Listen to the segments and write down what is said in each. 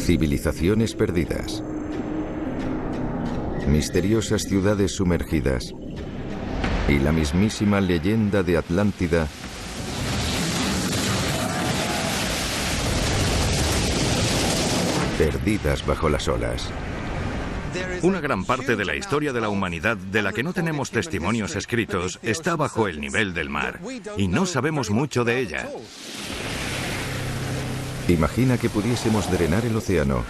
Civilizaciones perdidas. Misteriosas ciudades sumergidas. Y la mismísima leyenda de Atlántida perdidas bajo las olas. Una gran parte de la historia de la humanidad de la que no tenemos testimonios escritos está bajo el nivel del mar, y no sabemos mucho de ella. Imagina que pudiésemos drenar el océano,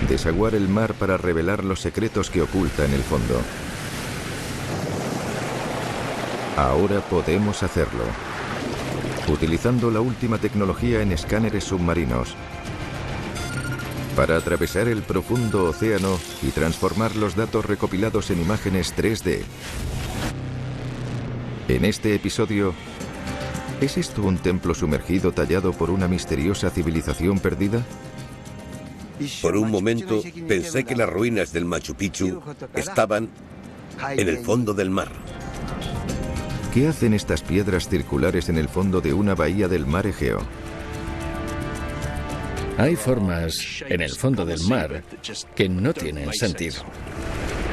desaguar el mar para revelar los secretos que oculta en el fondo. Ahora podemos hacerlo, utilizando la última tecnología en escáneres submarinos, para atravesar el profundo océano y transformar los datos recopilados en imágenes 3D. En este episodio, ¿es esto un templo sumergido tallado por una misteriosa civilización perdida? Por un momento pensé que las ruinas del Machu Picchu estaban en el fondo del mar. ¿Qué hacen estas piedras circulares en el fondo de una bahía del mar Egeo? Hay formas en el fondo del mar que no tienen sentido.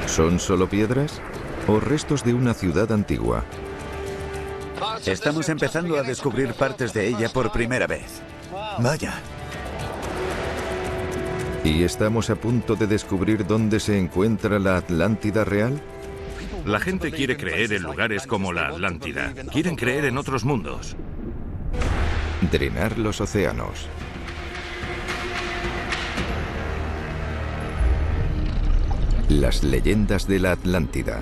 ¿Son solo piedras o restos de una ciudad antigua? Estamos empezando a descubrir partes de ella por primera vez. Vaya. ¿Y estamos a punto de descubrir dónde se encuentra la Atlántida real? La gente quiere creer en lugares como la Atlántida. Quieren creer en otros mundos. Drenar los océanos. Las leyendas de la Atlántida.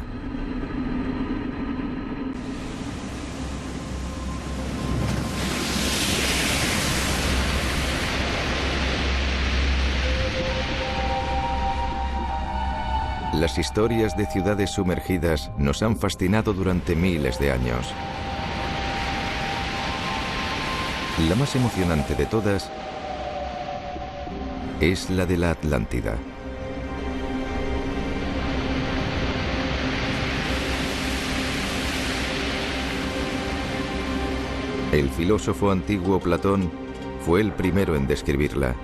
Las historias de ciudades sumergidas nos han fascinado durante miles de años. La más emocionante de todas es la de la Atlántida. El filósofo antiguo Platón fue el primero en describirla.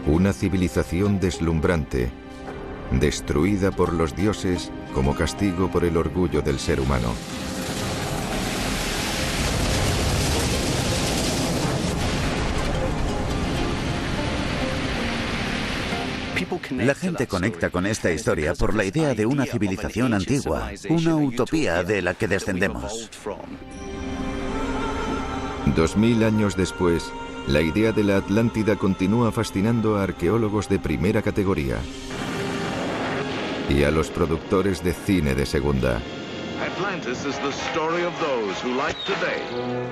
Una civilización deslumbrante, destruida por los dioses como castigo por el orgullo del ser humano. La gente conecta con esta historia por la idea de una civilización antigua, una utopía de la que descendemos. 2000 años después, la idea de la Atlántida continúa fascinando a arqueólogos de primera categoría y a los productores de cine de segunda. Atlantis is the story of those who, like today,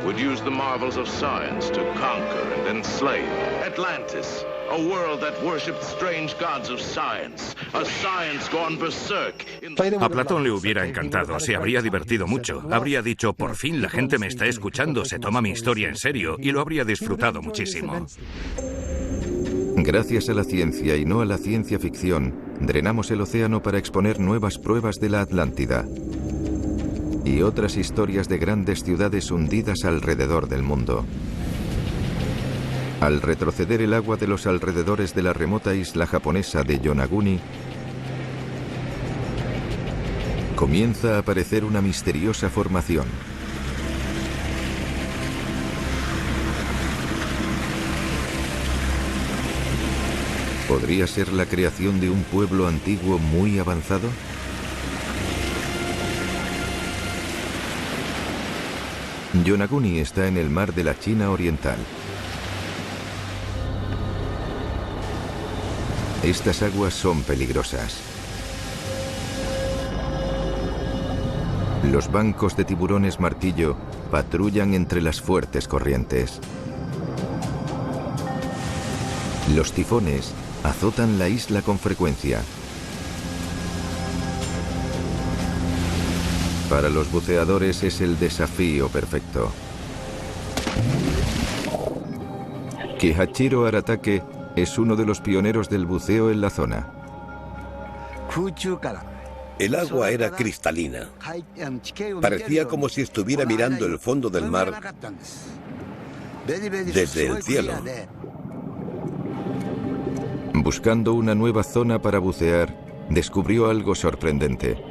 would use the marvels of science to conquer and enslave. Atlantis, a world that worshipped strange gods of science, a science gone berserk. A Platón le hubiera encantado, se habría divertido mucho. Habría dicho, por fin la gente me está escuchando, se toma mi historia en serio, y lo habría disfrutado muchísimo. Gracias a la ciencia y no a la ciencia ficción, drenamos el océano para exponer nuevas pruebas de la Atlántida y otras historias de grandes ciudades hundidas alrededor del mundo. Al retroceder el agua de los alrededores de la remota isla japonesa de Yonaguni, comienza a aparecer una misteriosa formación. ¿Podría ser la creación de un pueblo antiguo muy avanzado? Yonaguni está en el mar de la China Oriental. Estas aguas son peligrosas. Los bancos de tiburones martillo patrullan entre las fuertes corrientes. Los tifones azotan la isla con frecuencia. Para los buceadores es el desafío perfecto. Kihachiro Aratake es uno de los pioneros del buceo en la zona. El agua era cristalina. Parecía como si estuviera mirando el fondo del mar desde el cielo. Buscando una nueva zona para bucear, descubrió algo sorprendente.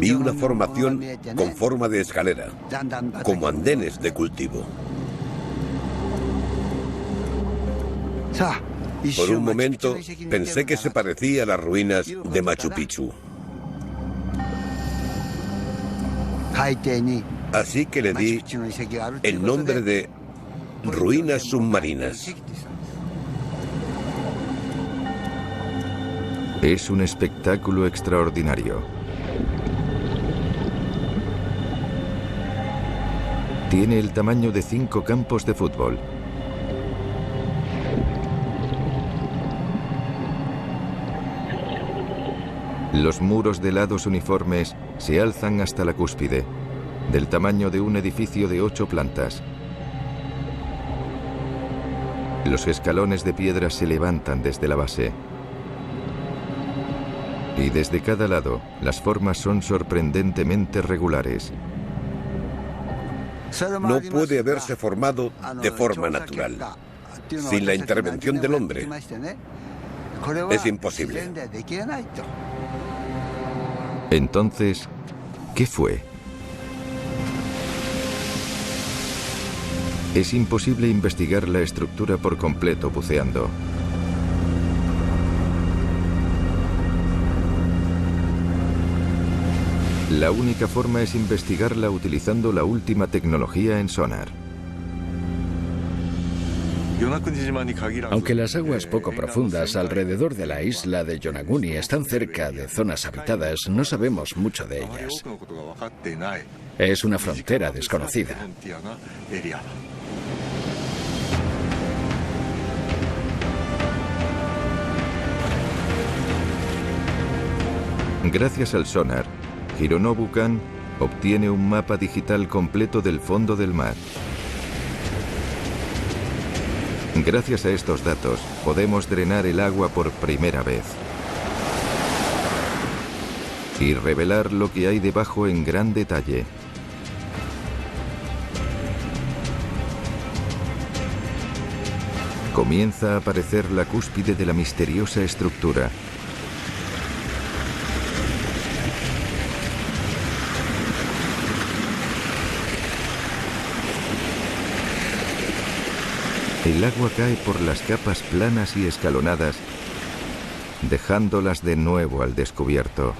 Vi una formación con forma de escalera, como andenes de cultivo. Por un momento pensé que se parecía a las ruinas de Machu Picchu. Así que le di el nombre de ruinas submarinas. Es un espectáculo extraordinario. Tiene el tamaño de 5 campos de fútbol. Los muros de lados uniformes se alzan hasta la cúspide, del tamaño de un edificio de 8 plantas. Los escalones de piedra se levantan desde la base. Y desde cada lado, las formas son sorprendentemente regulares. No puede haberse formado de forma natural, sin la intervención del hombre. Es imposible. Entonces, ¿qué fue? Es imposible investigar la estructura por completo buceando. La única forma es investigarla utilizando la última tecnología en sonar. Aunque las aguas poco profundas alrededor de la isla de Yonaguni están cerca de zonas habitadas, no sabemos mucho de ellas. Es una frontera desconocida. Gracias al sonar, Hironobu Kan obtiene un mapa digital completo del fondo del mar. Gracias a estos datos, podemos drenar el agua por primera vez y revelar lo que hay debajo en gran detalle. Comienza a aparecer la cúspide de la misteriosa estructura. El agua cae por las capas planas y escalonadas, dejándolas de nuevo al descubierto.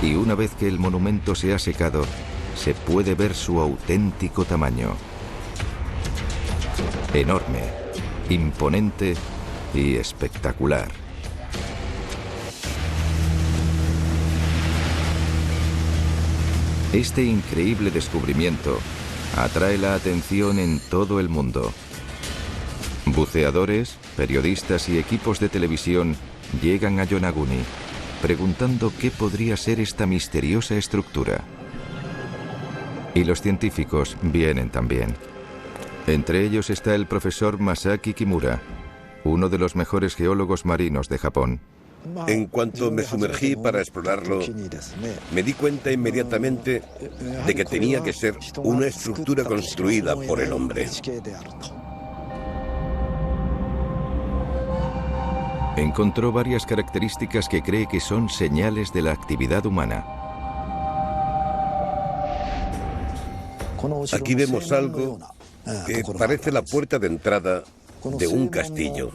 Y una vez que el monumento se ha secado, se puede ver su auténtico tamaño. Enorme, imponente y espectacular. Este increíble descubrimiento atrae la atención en todo el mundo. Buceadores, periodistas y equipos de televisión llegan a Yonaguni, preguntando qué podría ser esta misteriosa estructura. Y los científicos vienen también. Entre ellos está el profesor Masaki Kimura, uno de los mejores geólogos marinos de Japón. En cuanto me sumergí para explorarlo, me di cuenta inmediatamente de que tenía que ser una estructura construida por el hombre. Encontró varias características que cree que son señales de la actividad humana. Aquí vemos algo que parece la puerta de entrada de un castillo.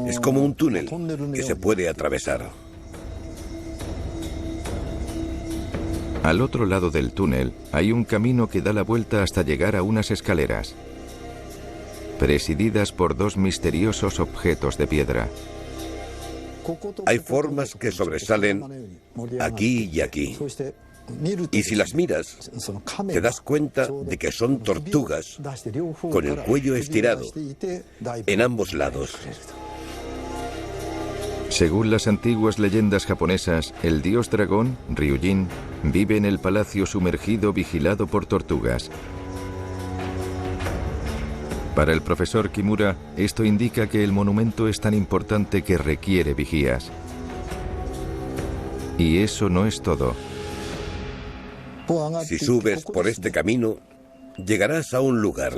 Es como un túnel que se puede atravesar. Al otro lado del túnel hay un camino que da la vuelta hasta llegar a unas escaleras, presididas por 2 misteriosos objetos de piedra. Hay formas que sobresalen aquí y aquí. Y si las miras, te das cuenta de que son tortugas con el cuello estirado en ambos lados. Según las antiguas leyendas japonesas, el dios dragón, Ryujin, vive en el palacio sumergido vigilado por tortugas. Para el profesor Kimura, esto indica que el monumento es tan importante que requiere vigías. Y eso no es todo. Si subes por este camino, llegarás a un lugar.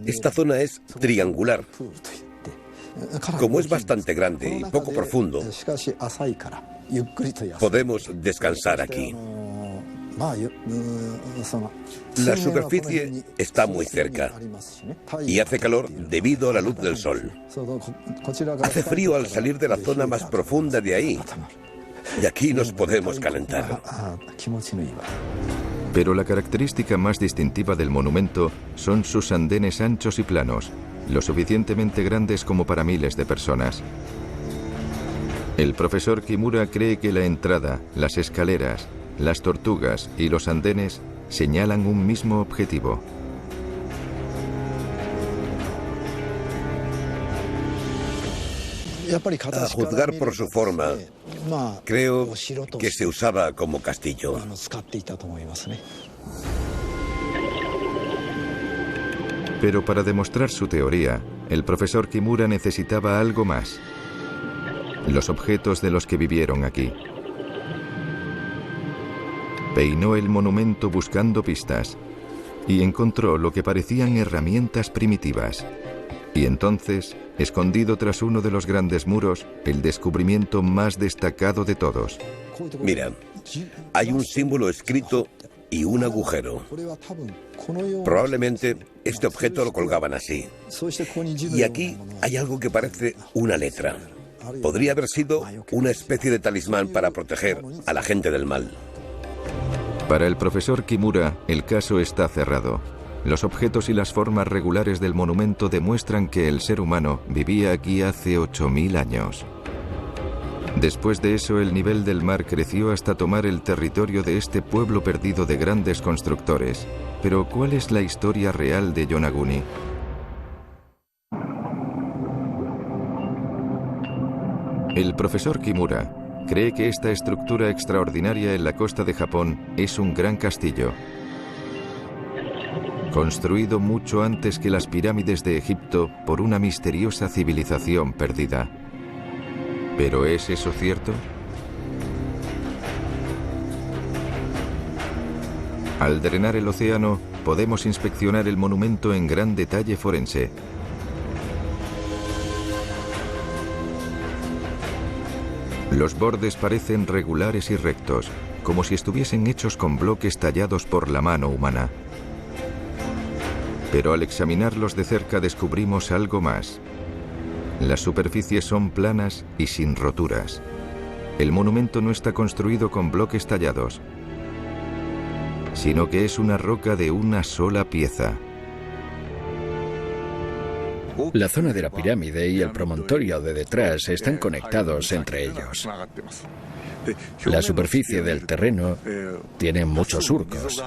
Esta zona es triangular. Como es bastante grande y poco profundo, podemos descansar aquí. La superficie está muy cerca y hace calor debido a la luz del sol. Hace frío al salir de la zona más profunda de ahí, y aquí nos podemos calentar. Pero la característica más distintiva del monumento son sus andenes anchos y planos, lo suficientemente grandes como para miles de personas. El profesor Kimura cree que la entrada, las escaleras, las tortugas y los andenes señalan un mismo objetivo. A juzgar por su forma, creo que se usaba como castillo. Pero para demostrar su teoría, el profesor Kimura necesitaba algo más: los objetos de los que vivieron aquí. Peinó el monumento buscando pistas y encontró lo que parecían herramientas primitivas. Y entonces, escondido tras uno de los grandes muros, el descubrimiento más destacado de todos. Mira, hay un símbolo escrito y un agujero. Probablemente este objeto lo colgaban así. Y aquí hay algo que parece una letra. Podría haber sido una especie de talismán para proteger a la gente del mal. Para el profesor Kimura, el caso está cerrado. Los objetos y las formas regulares del monumento demuestran que el ser humano vivía aquí hace 8000 años. Después de eso, el nivel del mar creció hasta tomar el territorio de este pueblo perdido de grandes constructores. Pero, ¿cuál es la historia real de Yonaguni? El profesor Kimura cree que esta estructura extraordinaria en la costa de Japón es un gran castillo, construido mucho antes que las pirámides de Egipto por una misteriosa civilización perdida. ¿Pero es eso cierto? Al drenar el océano, podemos inspeccionar el monumento en gran detalle forense. Los bordes parecen regulares y rectos, como si estuviesen hechos con bloques tallados por la mano humana. Pero al examinarlos de cerca descubrimos algo más. Las superficies son planas y sin roturas. El monumento no está construido con bloques tallados, sino que es una roca de una sola pieza. La zona de la pirámide y el promontorio de detrás están conectados entre ellos. La superficie del terreno tiene muchos surcos,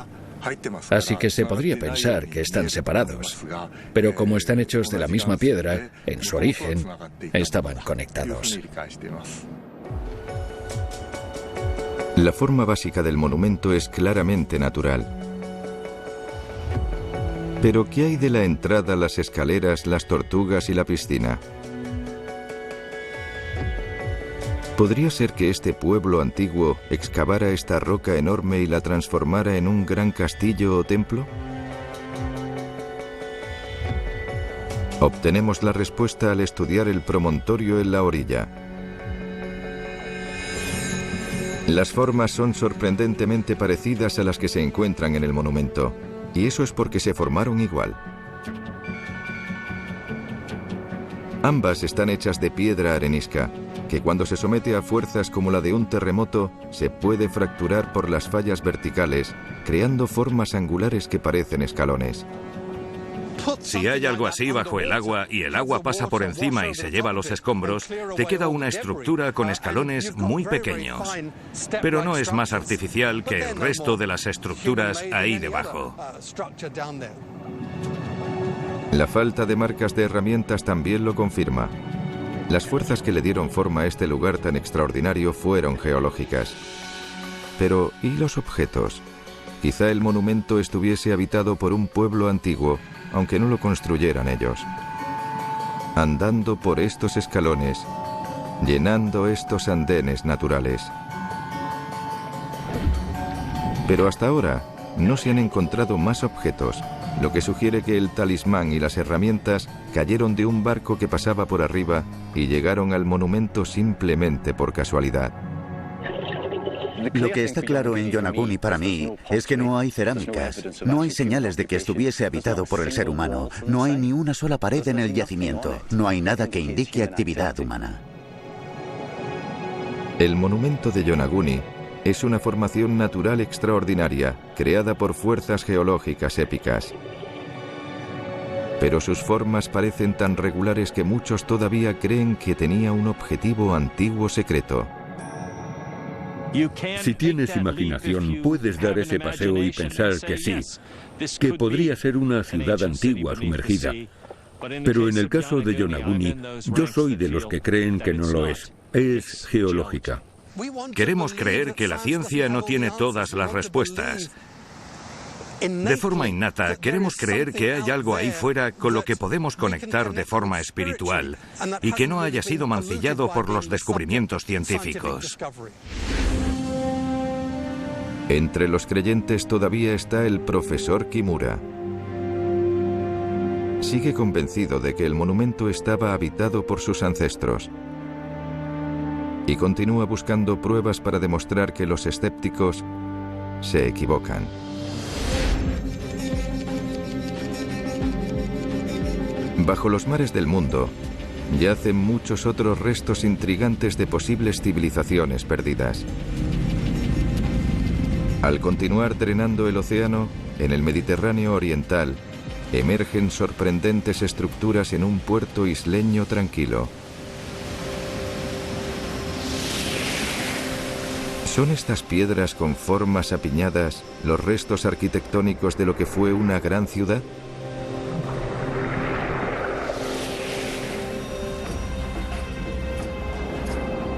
así que se podría pensar que están separados, pero como están hechos de la misma piedra, en su origen, estaban conectados. La forma básica del monumento es claramente natural. Pero ¿qué hay de la entrada, las escaleras, las tortugas y la piscina? ¿Podría ser que este pueblo antiguo excavara esta roca enorme y la transformara en un gran castillo o templo? Obtenemos la respuesta al estudiar el promontorio en la orilla. Las formas son sorprendentemente parecidas a las que se encuentran en el monumento, y eso es porque se formaron igual. Ambas están hechas de piedra arenisca, que cuando se somete a fuerzas como la de un terremoto, se puede fracturar por las fallas verticales, creando formas angulares que parecen escalones. Si hay algo así bajo el agua y el agua pasa por encima y se lleva los escombros, te queda una estructura con escalones muy pequeños. Pero no es más artificial que el resto de las estructuras ahí debajo. La falta de marcas de herramientas también lo confirma. Las fuerzas que le dieron forma a este lugar tan extraordinario fueron geológicas. Pero, ¿y los objetos? Quizá el monumento estuviese habitado por un pueblo antiguo, aunque no lo construyeran ellos. Andando por estos escalones, llenando estos andenes naturales, Pero hasta ahora no se han encontrado más objetos, lo que sugiere que el talismán y las herramientas cayeron de un barco que pasaba por arriba y llegaron al monumento simplemente por casualidad. Lo que está claro en Yonaguni para mí es que no hay cerámicas, no hay señales de que estuviese habitado por el ser humano, no hay ni una sola pared en el yacimiento, no hay nada que indique actividad humana. El monumento de Yonaguni es una formación natural extraordinaria, creada por fuerzas geológicas épicas. Pero sus formas parecen tan regulares que muchos todavía creen que tenía un objetivo antiguo secreto. Si tienes imaginación, puedes dar ese paseo y pensar que sí, que podría ser una ciudad antigua sumergida. Pero en el caso de Yonaguni, yo soy de los que creen que no lo es. Es geológica. Queremos creer que la ciencia no tiene todas las respuestas. De forma innata, queremos creer que hay algo ahí fuera con lo que podemos conectar de forma espiritual y que no haya sido mancillado por los descubrimientos científicos. Entre los creyentes todavía está el profesor Kimura. Sigue convencido de que el monumento estaba habitado por sus ancestros y continúa buscando pruebas para demostrar que los escépticos se equivocan. Bajo los mares del mundo yacen muchos otros restos intrigantes de posibles civilizaciones perdidas. Al continuar drenando el océano, en el Mediterráneo oriental, emergen sorprendentes estructuras en un puerto isleño tranquilo. ¿Son estas piedras con formas apiñadas los restos arquitectónicos de lo que fue una gran ciudad?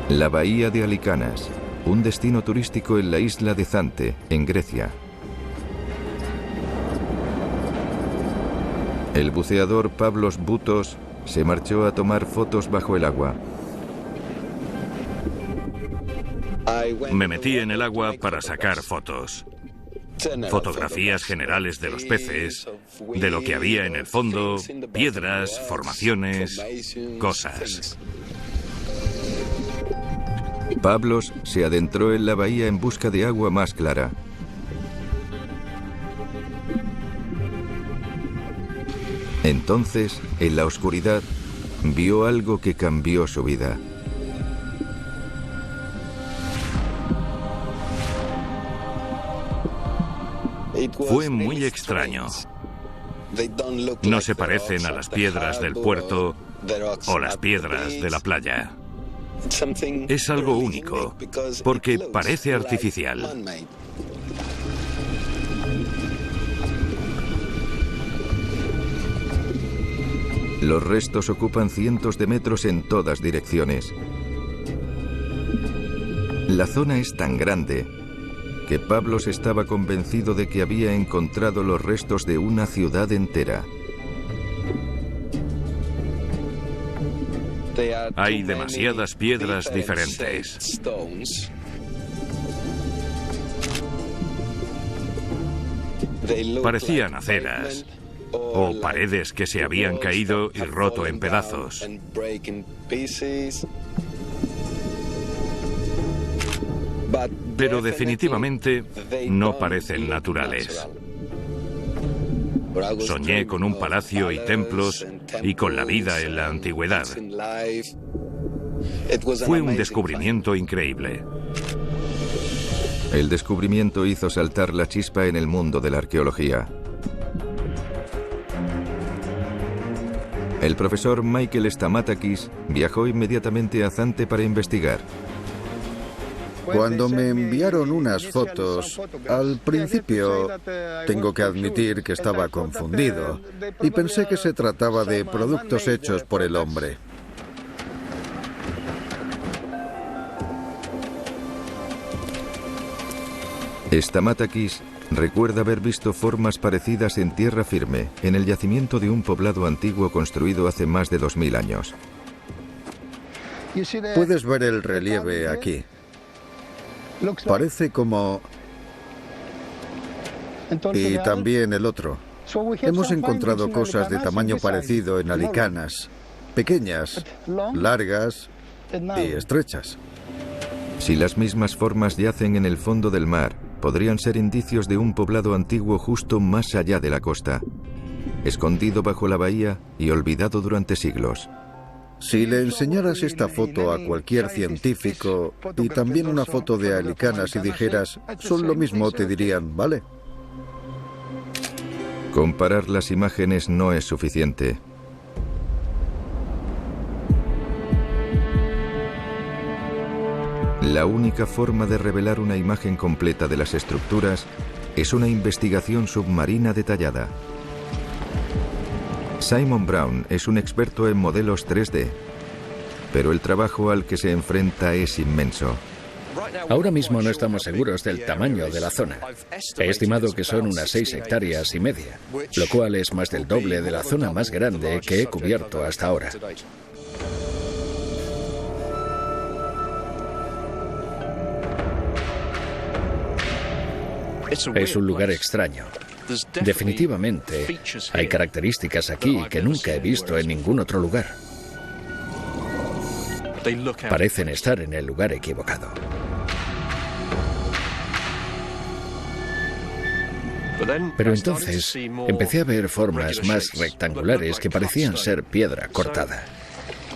La bahía de Alicanas, un destino turístico en la isla de Zante, en Grecia. El buceador Pavlos Boutos se marchó a tomar fotos bajo el agua. Me metí en el agua para sacar fotos. Fotografías generales de los peces, de lo que había en el fondo, piedras, formaciones, cosas. Pavlos se adentró en la bahía en busca de agua más clara. Entonces, en la oscuridad, vio algo que cambió su vida. Fue muy extraño. No se parecen a las piedras del puerto o las piedras de la playa. Es algo único, porque parece artificial. Los restos ocupan cientos de metros en todas direcciones. La zona es tan grande que Pavlos estaba convencido de que había encontrado los restos de una ciudad entera. Hay demasiadas piedras diferentes. Parecían aceras o paredes que se habían caído y roto en pedazos. Pero definitivamente no parecen naturales. Soñé con un palacio y templos y con la vida en la antigüedad. Fue un descubrimiento increíble. El descubrimiento hizo saltar la chispa en el mundo de la arqueología. El profesor Michael Stamatakis viajó inmediatamente a Zante para investigar. Cuando me enviaron unas fotos, al principio tengo que admitir que estaba confundido y pensé que se trataba de productos hechos por el hombre. Stamatakis recuerda haber visto formas parecidas en tierra firme, en el yacimiento de un poblado antiguo construido hace más de 2000 años. Puedes ver el relieve aquí. Parece como y también el otro. Hemos encontrado cosas de tamaño parecido en Alicanas, pequeñas, largas y estrechas. Si las mismas formas yacen en el fondo del mar, podrían ser indicios de un poblado antiguo justo más allá de la costa, escondido bajo la bahía y olvidado durante siglos. Si le enseñaras esta foto a cualquier científico y también una foto de Alicanas y dijeras, son lo mismo, te dirían, vale. Comparar las imágenes no es suficiente. La única forma de revelar una imagen completa de las estructuras es una investigación submarina detallada. Simon Brown es un experto en modelos 3D, pero el trabajo al que se enfrenta es inmenso. Ahora mismo no estamos seguros del tamaño de la zona. He estimado que son unas 6,5 hectáreas, lo cual es más del doble de la zona más grande que he cubierto hasta ahora. Es un lugar extraño. Definitivamente hay características aquí que nunca he visto en ningún otro lugar. Parecen estar en el lugar equivocado. Pero entonces empecé a ver formas más rectangulares que parecían ser piedra cortada.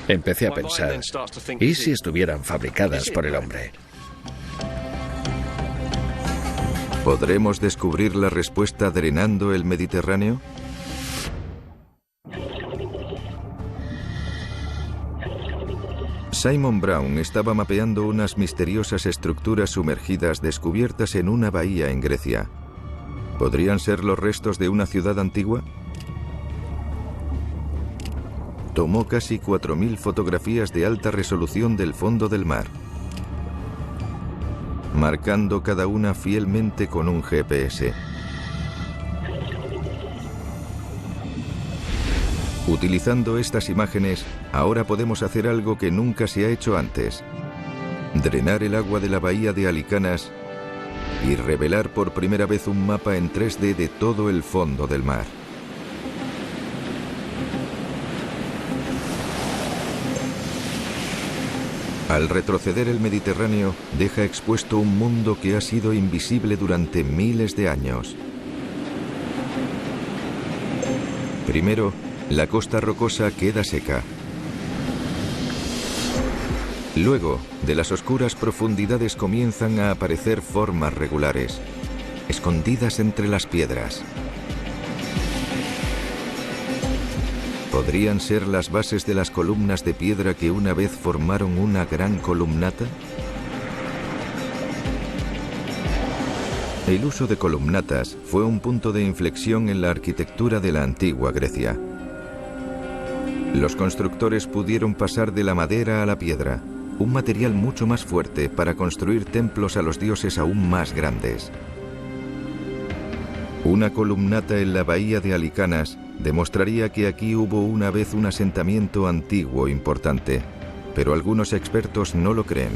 Empecé a pensar, ¿y si estuvieran fabricadas por el hombre? ¿Podremos descubrir la respuesta drenando el Mediterráneo? Simon Brown estaba mapeando unas misteriosas estructuras sumergidas descubiertas en una bahía en Grecia. ¿Podrían ser los restos de una ciudad antigua? Tomó casi 4.000 fotografías de alta resolución del fondo del mar, marcando cada una fielmente con un GPS. Utilizando estas imágenes, ahora podemos hacer algo que nunca se ha hecho antes: drenar el agua de la bahía de Alicanas y revelar por primera vez un mapa en 3D de todo el fondo del mar. Al retroceder el Mediterráneo, deja expuesto un mundo que ha sido invisible durante miles de años. Primero, la costa rocosa queda seca. Luego, de las oscuras profundidades comienzan a aparecer formas regulares, escondidas entre las piedras. ¿Podrían ser las bases de las columnas de piedra que una vez formaron una gran columnata? El uso de columnatas fue un punto de inflexión en la arquitectura de la antigua Grecia. Los constructores pudieron pasar de la madera a la piedra, un material mucho más fuerte para construir templos a los dioses aún más grandes. Una columnata en la bahía de Alicanas demostraría que aquí hubo una vez un asentamiento antiguo importante, pero algunos expertos no lo creen.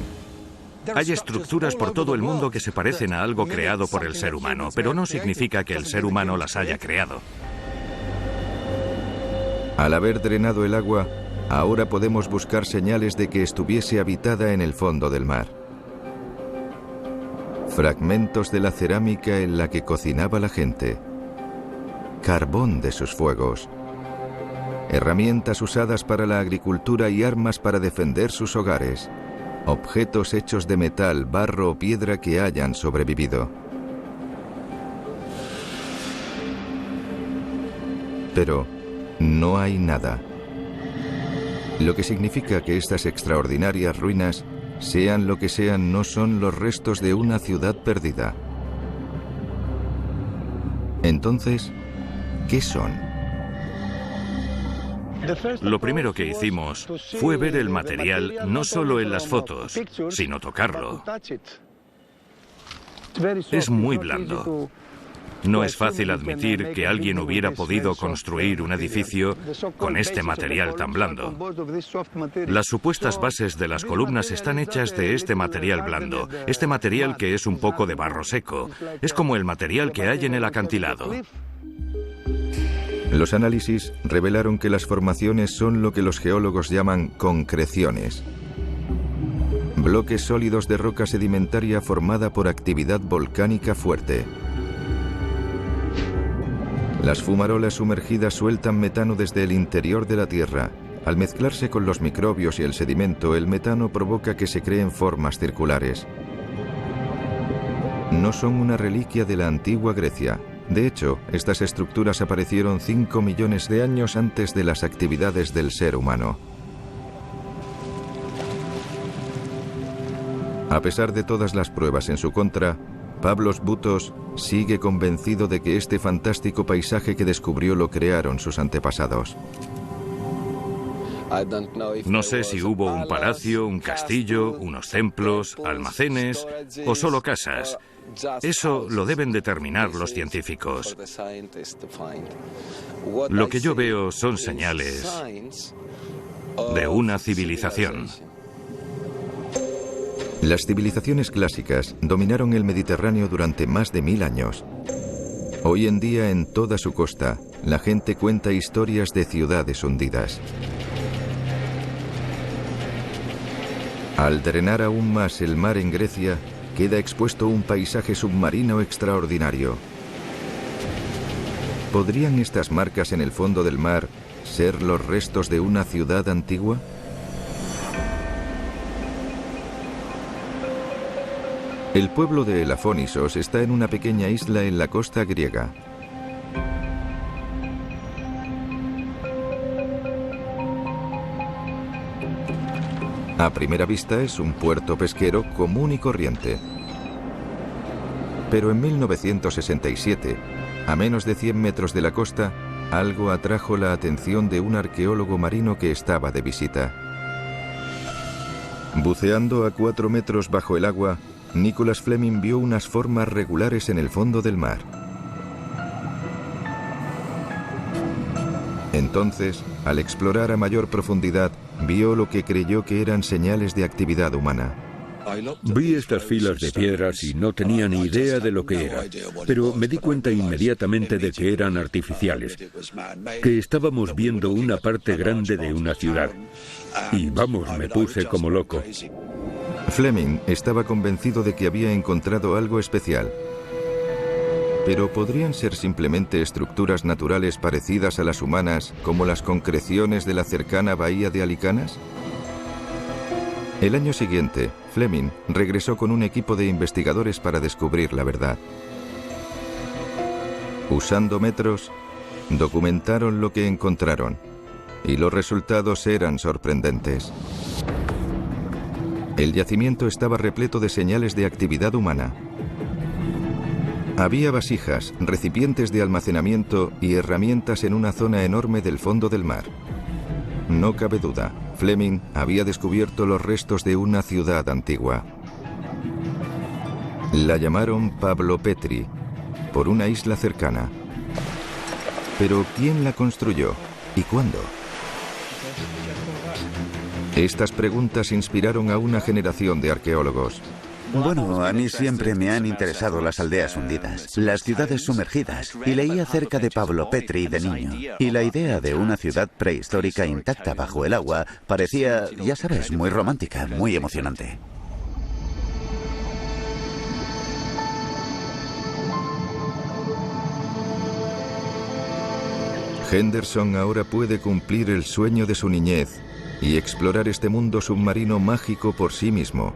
Hay estructuras por todo el mundo que se parecen a algo creado por el ser humano, pero no significa que el ser humano las haya creado. Al haber drenado el agua, ahora podemos buscar señales de que estuviese habitada en el fondo del mar. Fragmentos de la cerámica en la que cocinaba la gente, carbón de sus fuegos, herramientas usadas para la agricultura y armas para defender sus hogares, objetos hechos de metal, barro o piedra que hayan sobrevivido. Pero no hay nada. Lo que significa que estas extraordinarias ruinas, sean lo que sean, no son los restos de una ciudad perdida. Entonces, ¿qué son? Lo primero que hicimos fue ver el material no solo en las fotos, sino tocarlo. Es muy blando. No es fácil admitir que alguien hubiera podido construir un edificio con este material tan blando. Las supuestas bases de las columnas están hechas de este material blando, este material que es un poco de barro seco. Es como el material que hay en el acantilado. Los análisis revelaron que las formaciones son lo que los geólogos llaman concreciones. Bloques sólidos de roca sedimentaria formada por actividad volcánica fuerte. Las fumarolas sumergidas sueltan metano desde el interior de la Tierra. Al mezclarse con los microbios y el sedimento, el metano provoca que se creen formas circulares. No son una reliquia de la antigua Grecia. De hecho, estas estructuras aparecieron 5 millones de años antes de las actividades del ser humano. A pesar de todas las pruebas en su contra, Pavlos Boutos sigue convencido de que este fantástico paisaje que descubrió lo crearon sus antepasados. No sé si hubo un palacio, un castillo, unos templos, almacenes o solo casas. Eso lo deben determinar los científicos. Lo que yo veo son señales de una civilización. Las civilizaciones clásicas dominaron el Mediterráneo durante más de 1000 años. Hoy en día, en toda su costa, la gente cuenta historias de ciudades hundidas. Al drenar aún más el mar en Grecia, queda expuesto un paisaje submarino extraordinario. ¿Podrían estas marcas en el fondo del mar ser los restos de una ciudad antigua? El pueblo de Elafónisos está en una pequeña isla en la costa griega. A primera vista es un puerto pesquero común y corriente. Pero en 1967, a menos de 100 metros de la costa, algo atrajo la atención de un arqueólogo marino que estaba de visita. Buceando a 4 metros bajo el agua, Nicholas Fleming vio unas formas regulares en el fondo del mar. Entonces, al explorar a mayor profundidad, vio lo que creyó que eran señales de actividad humana. Vi estas filas de piedras y no tenía ni idea de lo que era, pero me di cuenta inmediatamente de que eran artificiales, que estábamos viendo una parte grande de una ciudad. Y vamos, me puse como loco. Fleming estaba convencido de que había encontrado algo especial. Pero ¿podrían ser simplemente estructuras naturales parecidas a las humanas, como las concreciones de la cercana bahía de Alicanas? El año siguiente, Fleming regresó con un equipo de investigadores para descubrir la verdad. Usando metros, documentaron lo que encontraron, y los resultados eran sorprendentes. El yacimiento estaba repleto de señales de actividad humana. Había vasijas, recipientes de almacenamiento y herramientas en una zona enorme del fondo del mar. No cabe duda, Fleming había descubierto los restos de una ciudad antigua. La llamaron Pablo Petri, por una isla cercana. Pero ¿quién la construyó y cuándo? Estas preguntas inspiraron a una generación de arqueólogos. Bueno, a mí siempre me han interesado las aldeas hundidas, las ciudades sumergidas, y leí acerca de Pablo Petri de niño. Y la idea de una ciudad prehistórica intacta bajo el agua parecía, ya sabes, muy romántica, muy emocionante. Henderson ahora puede cumplir el sueño de su niñez y explorar este mundo submarino mágico por sí mismo.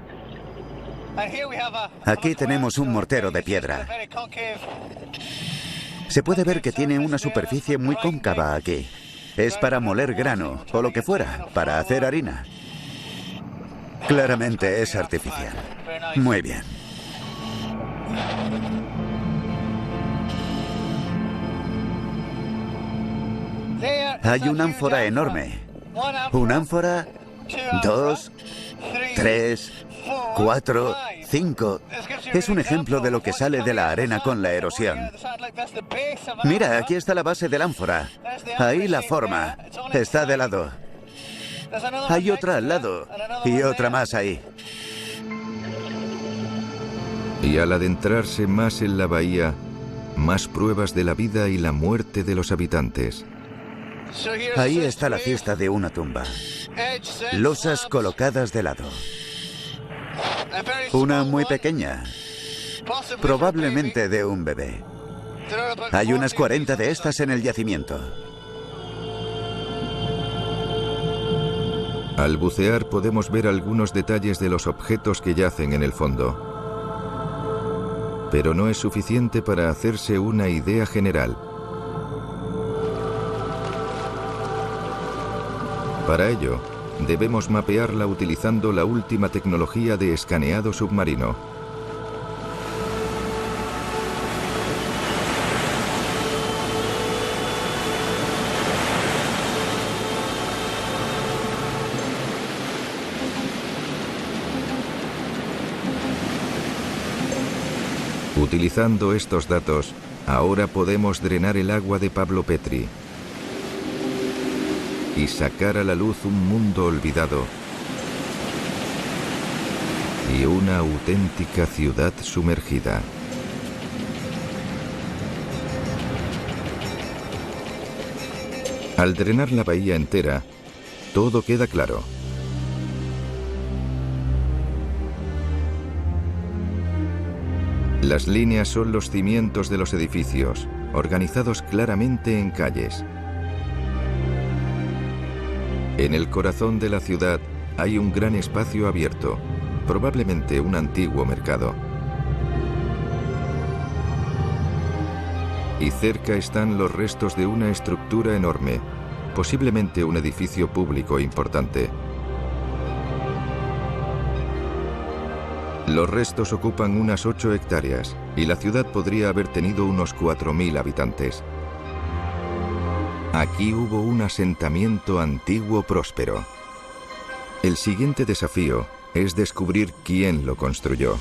Aquí tenemos un mortero de piedra. Se puede ver que tiene una superficie muy cóncava aquí. Es para moler grano, o lo que fuera, para hacer harina. Claramente es artificial. Muy bien. Hay una ánfora enorme. Una ánfora 2, 3, 4, 5. Es un ejemplo de lo que sale de la arena con la erosión. Mira, aquí está la base del ánfora. Ahí la forma. Está de lado. Hay otra al lado y otra más ahí. Y al adentrarse más en la bahía, más pruebas de la vida y la muerte de los habitantes. Ahí está la fiesta de una tumba. Losas colocadas de lado. Una muy pequeña, probablemente de un bebé. Hay unas 40 de estas en el yacimiento. Al bucear podemos ver algunos detalles de los objetos que yacen en el fondo. Pero no es suficiente para hacerse una idea general. Para ello, debemos mapearla utilizando la última tecnología de escaneado submarino. Utilizando estos datos, ahora podemos drenar el agua de Pablo Petri y sacar a la luz un mundo olvidado y una auténtica ciudad sumergida. Al drenar la bahía entera, todo queda claro. Las líneas son los cimientos de los edificios, organizados claramente en calles. En el corazón de la ciudad hay un gran espacio abierto, probablemente un antiguo mercado. Y cerca están los restos de una estructura enorme, posiblemente un edificio público importante. Los restos ocupan unas 8 hectáreas y la ciudad podría haber tenido unos 4.000 habitantes. Aquí hubo un asentamiento antiguo próspero. El siguiente desafío es descubrir quién lo construyó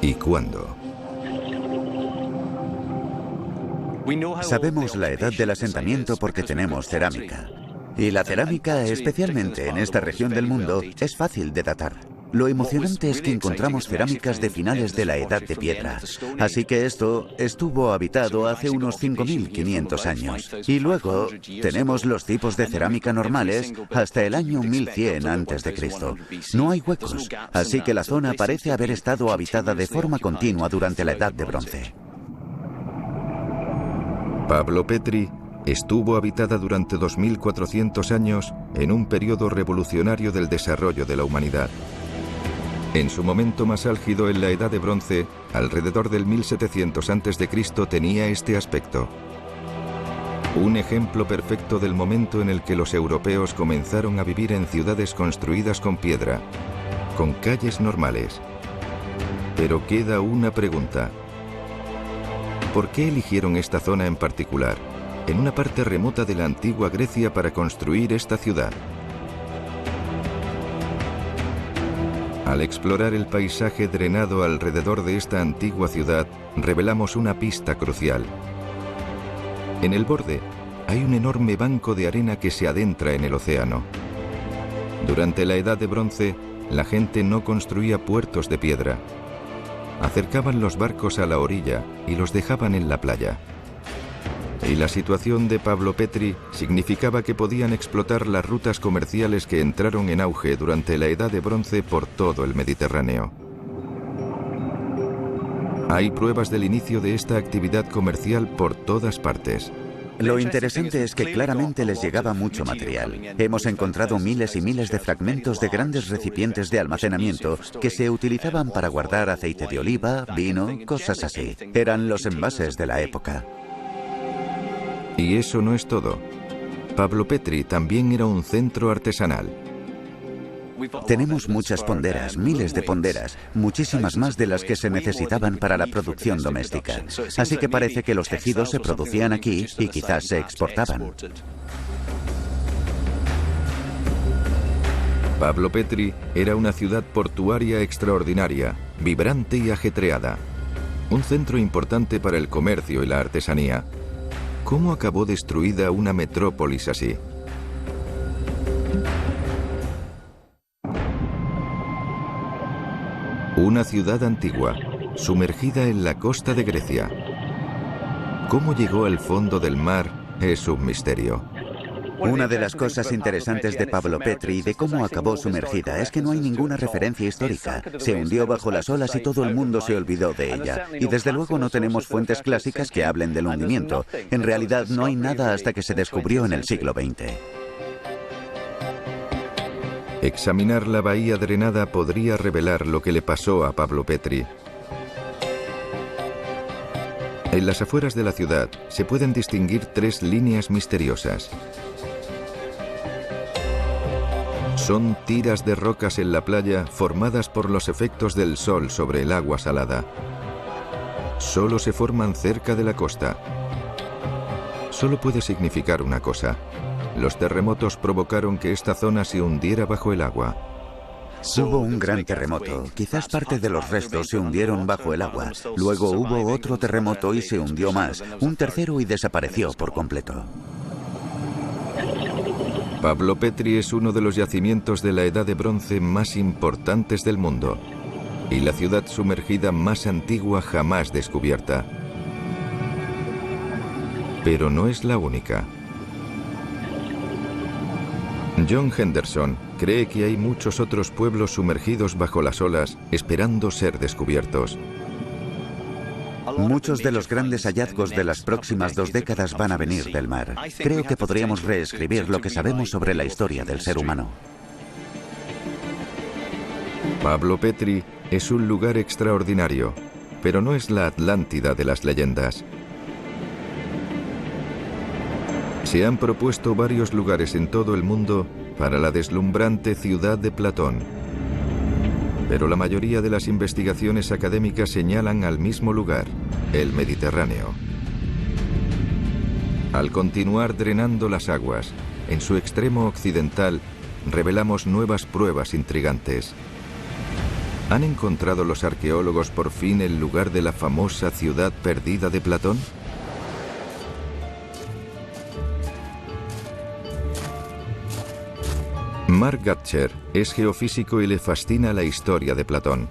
y cuándo. Sabemos la edad del asentamiento porque tenemos cerámica. Y la cerámica, especialmente en esta región del mundo, es fácil de datar. Lo emocionante es que encontramos cerámicas de finales de la Edad de Piedra. Así que esto estuvo habitado hace unos 5.500 años. Y luego tenemos los tipos de cerámica normales hasta el año 1100 a.C. No hay huecos, así que la zona parece haber estado habitada de forma continua durante la Edad de Bronce. Pablo Petri estuvo habitada durante 2400 años en un periodo revolucionario del desarrollo de la humanidad. En su momento más álgido en la Edad de Bronce, alrededor del 1700 a.C., tenía este aspecto. Un ejemplo perfecto del momento en el que los europeos comenzaron a vivir en ciudades construidas con piedra, con calles normales. Pero queda una pregunta. ¿Por qué eligieron esta zona en particular, en una parte remota de la antigua Grecia, para construir esta ciudad? Al explorar el paisaje drenado alrededor de esta antigua ciudad, revelamos una pista crucial. En el borde hay un enorme banco de arena que se adentra en el océano. Durante la Edad de Bronce, la gente no construía puertos de piedra. Acercaban los barcos a la orilla y los dejaban en la playa. Y la situación de Pablo Petri significaba que podían explotar las rutas comerciales que entraron en auge durante la Edad de Bronce por todo el Mediterráneo. Hay pruebas del inicio de esta actividad comercial por todas partes. Lo interesante es que claramente les llegaba mucho material. Hemos encontrado miles y miles de fragmentos de grandes recipientes de almacenamiento que se utilizaban para guardar aceite de oliva, vino, cosas así. Eran los envases de la época. Y eso no es todo. Pablo Petri también era un centro artesanal. Tenemos muchas ponderas, miles de ponderas, muchísimas más de las que se necesitaban para la producción doméstica. Así que parece que los tejidos se producían aquí y quizás se exportaban. Pablo Petri era una ciudad portuaria extraordinaria, vibrante y ajetreada. Un centro importante para el comercio y la artesanía. ¿Cómo acabó destruida una metrópolis así? Una ciudad antigua, sumergida en la costa de Grecia. ¿Cómo llegó al fondo del mar? Es un misterio. Una de las cosas interesantes de Pablo Petri y de cómo acabó sumergida es que no hay ninguna referencia histórica. Se hundió bajo las olas y todo el mundo se olvidó de ella. Y desde luego no tenemos fuentes clásicas que hablen del hundimiento. En realidad no hay nada hasta que se descubrió en el siglo XX. Examinar la bahía drenada podría revelar lo que le pasó a Pablo Petri. En las afueras de la ciudad se pueden distinguir 3 líneas misteriosas. Son tiras de rocas en la playa formadas por los efectos del sol sobre el agua salada. Solo se forman cerca de la costa. Solo puede significar una cosa. Los terremotos provocaron que esta zona se hundiera bajo el agua. Hubo un gran terremoto. Quizás parte de los restos se hundieron bajo el agua. Luego hubo otro terremoto y se hundió más. Un tercero y desapareció por completo. Pablo Petri es uno de los yacimientos de la Edad de Bronce más importantes del mundo y la ciudad sumergida más antigua jamás descubierta. Pero no es la única. John Henderson cree que hay muchos otros pueblos sumergidos bajo las olas esperando ser descubiertos. Muchos de los grandes hallazgos de las próximas 2 décadas van a venir del mar. Creo que podríamos reescribir lo que sabemos sobre la historia del ser humano. Pablo Petri es un lugar extraordinario, pero no es la Atlántida de las leyendas. Se han propuesto varios lugares en todo el mundo para la deslumbrante ciudad de Platón. Pero la mayoría de las investigaciones académicas señalan al mismo lugar, el Mediterráneo. Al continuar drenando las aguas, en su extremo occidental, revelamos nuevas pruebas intrigantes. ¿Han encontrado los arqueólogos por fin el lugar de la famosa ciudad perdida de Platón? Mark Gatcher es geofísico y le fascina la historia de Platón.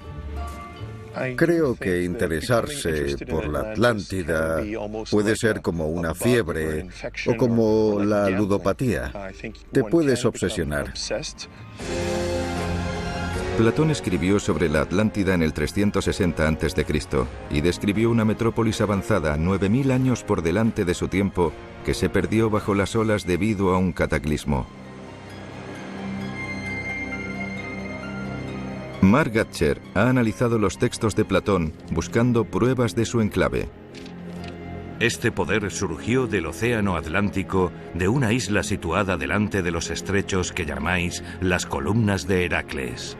Creo que interesarse por la Atlántida puede ser como una fiebre o como la ludopatía. Te puedes obsesionar. Platón escribió sobre la Atlántida en el 360 a.C. y describió una metrópolis avanzada 9000 años por delante de su tiempo que se perdió bajo las olas debido a un cataclismo. Mark Gatcher ha analizado los textos de Platón buscando pruebas de su enclave. Este poder surgió del océano Atlántico, de una isla situada delante de los estrechos que llamáis las columnas de Heracles.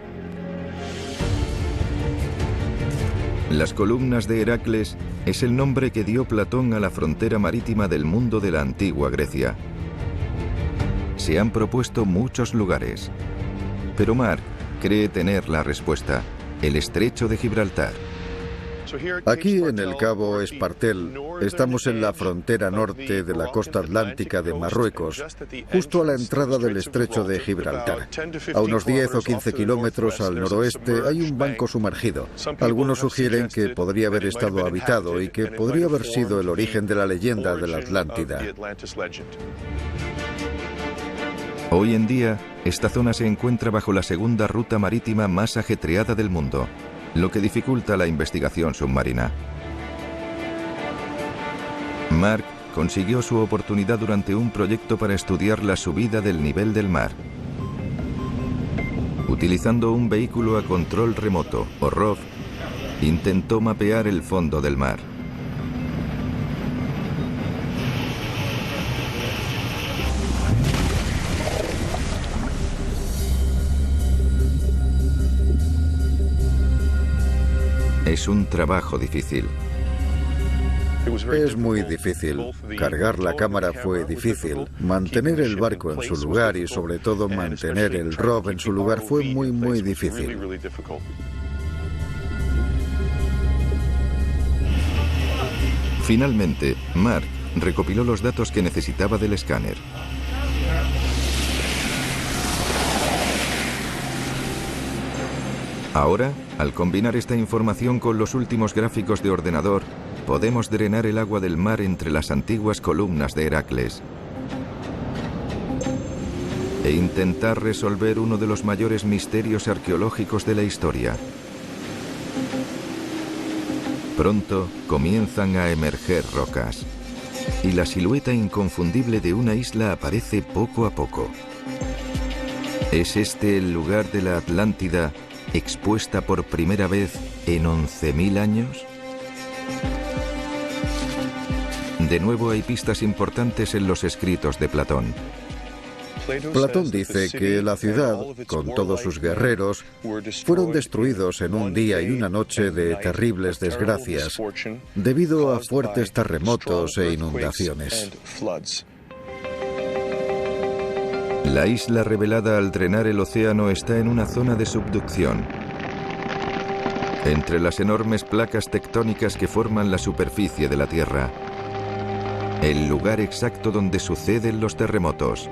Las columnas de Heracles es el nombre que dio Platón a la frontera marítima del mundo de la antigua Grecia. Se han propuesto muchos lugares, pero Mark cree tener la respuesta: el estrecho de Gibraltar. Aquí en el Cabo Espartel estamos en la frontera norte de la costa atlántica de Marruecos, justo a la entrada del estrecho de Gibraltar. A unos 10 o 15 kilómetros al noroeste hay un banco sumergido. Algunos sugieren que podría haber estado habitado y que podría haber sido el origen de la leyenda de la Atlántida. Hoy en día, esta zona se encuentra bajo la segunda ruta marítima más ajetreada del mundo, lo que dificulta la investigación submarina. Mark consiguió su oportunidad durante un proyecto para estudiar la subida del nivel del mar. Utilizando un vehículo a control remoto, o ROV, intentó mapear el fondo del mar. Es un trabajo difícil. Es muy difícil. Cargar la cámara fue difícil. Mantener el barco en su lugar y sobre todo mantener el ROV en su lugar fue muy difícil. Finalmente, Mark recopiló los datos que necesitaba del escáner. Ahora, al combinar esta información con los últimos gráficos de ordenador, podemos drenar el agua del mar entre las antiguas columnas de Heracles e intentar resolver uno de los mayores misterios arqueológicos de la historia. Pronto comienzan a emerger rocas y la silueta inconfundible de una isla aparece poco a poco. ¿Es este el lugar de la Atlántida expuesta por primera vez en 11.000 años? De nuevo hay pistas importantes en los escritos de Platón. Platón dice que la ciudad, con todos sus guerreros, fueron destruidos en un día y una noche de terribles desgracias debido a fuertes terremotos e inundaciones. La isla revelada al drenar el océano está en una zona de subducción. Entre las enormes placas tectónicas que forman la superficie de la Tierra. El lugar exacto donde suceden los terremotos.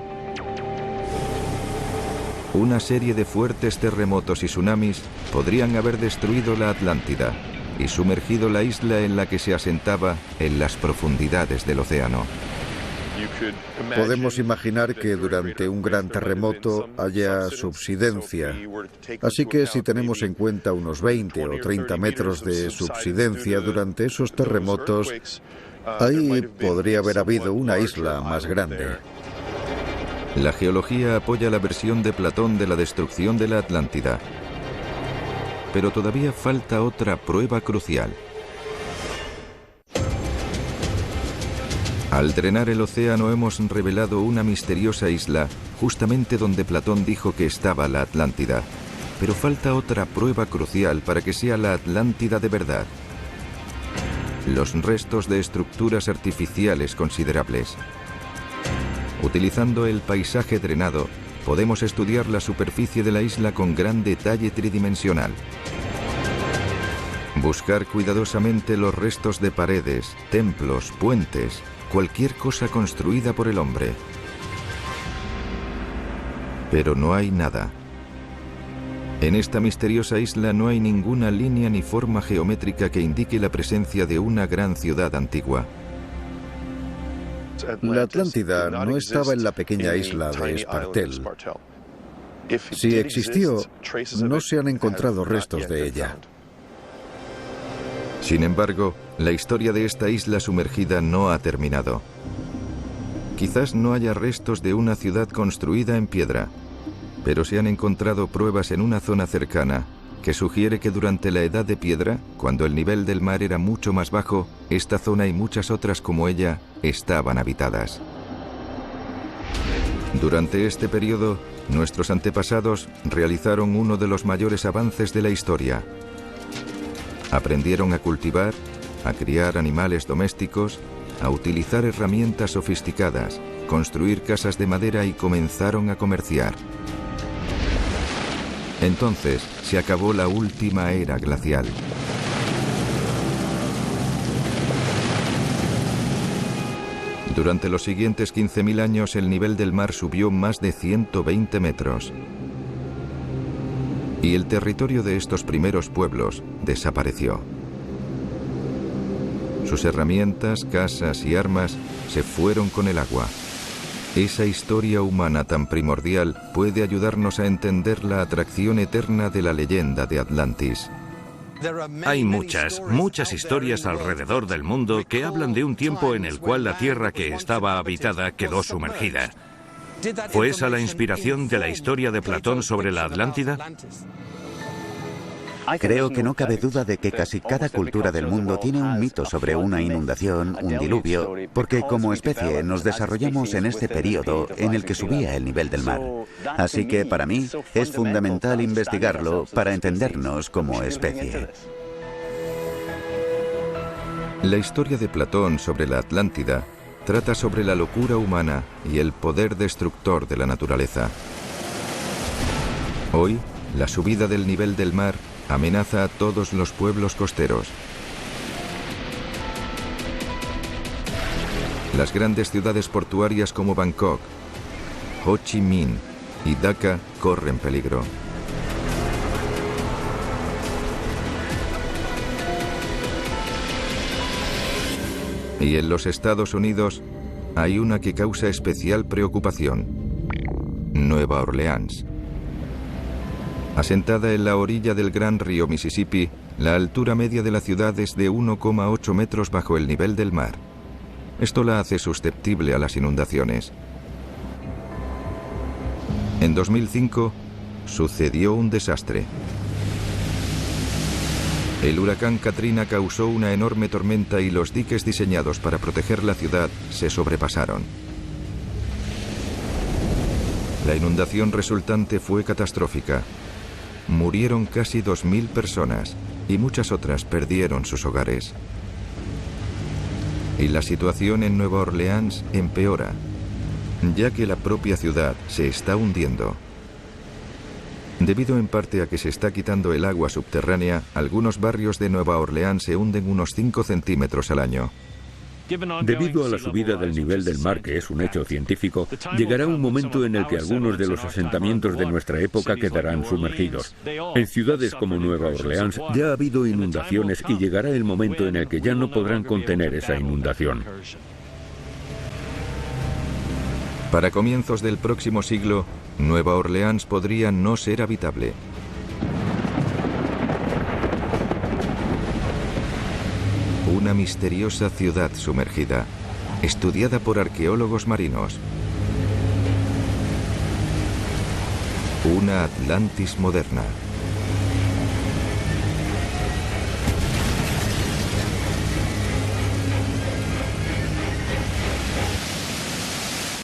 Una serie de fuertes terremotos y tsunamis podrían haber destruido la Atlántida y sumergido la isla en la que se asentaba en las profundidades del océano. Podemos imaginar que durante un gran terremoto haya subsidencia. Así que si tenemos en cuenta unos 20 o 30 metros de subsidencia durante esos terremotos, ahí podría haber habido una isla más grande. La geología apoya la versión de Platón de la destrucción de la Atlántida. Pero todavía falta otra prueba crucial. Al drenar el océano hemos revelado una misteriosa isla justamente donde Platón dijo que estaba la Atlántida. Pero falta otra prueba crucial para que sea la Atlántida de verdad. Los restos de estructuras artificiales considerables. Utilizando el paisaje drenado, podemos estudiar la superficie de la isla con gran detalle tridimensional. Buscar cuidadosamente los restos de paredes, templos, puentes, cualquier cosa construida por el hombre. Pero no hay nada. En esta misteriosa isla no hay ninguna línea ni forma geométrica que indique la presencia de una gran ciudad antigua. La Atlántida no estaba en la pequeña isla de Espartel. Si existió, no se han encontrado restos de ella. Sin embargo, la historia de esta isla sumergida no ha terminado. Quizás no haya restos de una ciudad construida en piedra, pero se han encontrado pruebas en una zona cercana que sugiere que durante la Edad de Piedra, cuando el nivel del mar era mucho más bajo, esta zona y muchas otras como ella estaban habitadas. Durante este periodo, nuestros antepasados realizaron uno de los mayores avances de la historia. Aprendieron a cultivar, a criar animales domésticos, a utilizar herramientas sofisticadas, construir casas de madera y comenzaron a comerciar. Entonces se acabó la última era glacial. Durante los siguientes 15.000 años el nivel del mar subió más de 120 metros. Y el territorio de estos primeros pueblos desapareció. Sus herramientas, casas y armas se fueron con el agua. Esa historia humana tan primordial puede ayudarnos a entender la atracción eterna de la leyenda de Atlantis. Hay muchas historias alrededor del mundo que hablan de un tiempo en el cual la tierra que estaba habitada quedó sumergida. ¿Fue esa la inspiración de la historia de Platón sobre la Atlántida? Creo que no cabe duda de que casi cada cultura del mundo tiene un mito sobre una inundación, un diluvio, porque como especie nos desarrollamos en este periodo en el que subía el nivel del mar. Así que para mí es fundamental investigarlo para entendernos como especie. La historia de Platón sobre la Atlántida trata sobre la locura humana y el poder destructor de la naturaleza. Hoy, la subida del nivel del mar amenaza a todos los pueblos costeros. Las grandes ciudades portuarias como Bangkok, Ho Chi Minh y Dhaka corren peligro. Y en los Estados Unidos hay una que causa especial preocupación: Nueva Orleans. Asentada en la orilla del gran río Mississippi, la altura media de la ciudad es de 1,8 metros bajo el nivel del mar. Esto la hace susceptible a las inundaciones. En 2005 sucedió un desastre. El huracán Katrina causó una enorme tormenta y los diques diseñados para proteger la ciudad se sobrepasaron. La inundación resultante fue catastrófica. Murieron casi 2.000 personas y muchas otras perdieron sus hogares. Y la situación en Nueva Orleans empeora, ya que la propia ciudad se está hundiendo. Debido en parte a que se está quitando el agua subterránea, algunos barrios de Nueva Orleans se hunden unos 5 centímetros al año. Debido a la subida del nivel del mar, que es un hecho científico, llegará un momento en el que algunos de los asentamientos de nuestra época quedarán sumergidos. En ciudades como Nueva Orleans ya ha habido inundaciones y llegará el momento en el que ya no podrán contener esa inundación. Para comienzos del próximo siglo, Nueva Orleans podría no ser habitable. Una misteriosa ciudad sumergida, estudiada por arqueólogos marinos. Una Atlantis moderna.